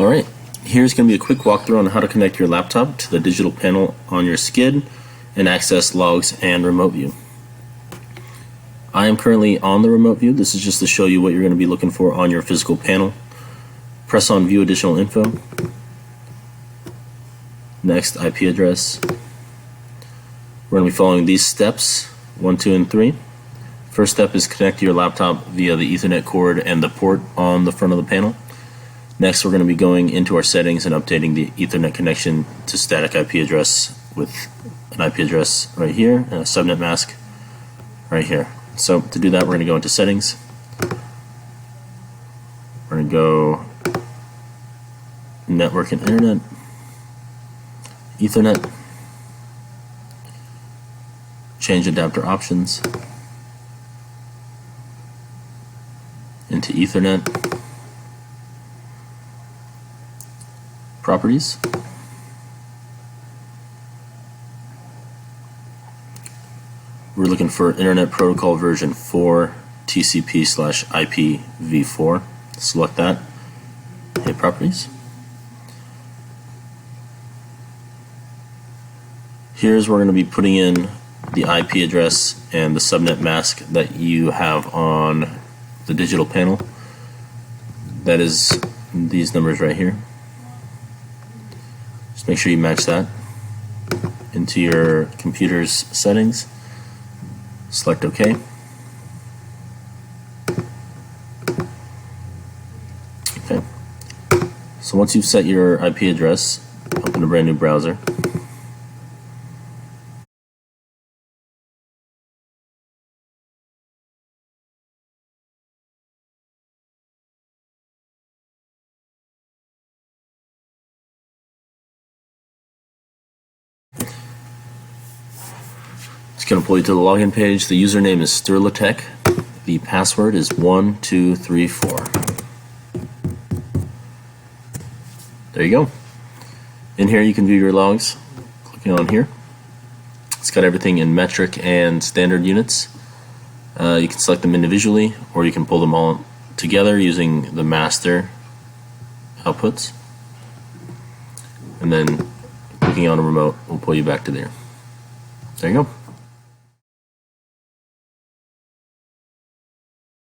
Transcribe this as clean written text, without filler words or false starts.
Alright, here's going to be a quick walkthrough on how to connect your laptop to the digital panel on your skid and access logs and remote view. I am currently on the remote view. This is just to show you what you're going to be looking for on your physical panel. Press on View Additional Info. Next, IP address. We're going to be following these steps, 1, 2, and 3. First step is connect your laptop via the Ethernet cord and the port on the front of the panel. Next, we're going to be going into our settings and updating the Ethernet connection to static IP address with an IP address right here and a subnet mask right here. So to do that, we're going to go into settings. We're going to go network and internet, Ethernet, change adapter options into Ethernet. Properties. We're looking for Internet Protocol version 4 TCP/IPv4. Select that. Hit Properties. Here's where we're going to be putting in the IP address and the subnet mask that you have on the digital panel. That is these numbers right here. Just make sure you match that into your computer's settings. Select OK. Okay. So once you've set your IP address, open a brand new browser. It's going to pull you to the login page. The username is Sterlitech. The password is 1234. There you go. In here you can view your logs. Clicking on here. It's got everything in metric and standard units. You can select them individually, or you can pull them all together using the master outputs. And then clicking on a remote will pull you back to there. There you go.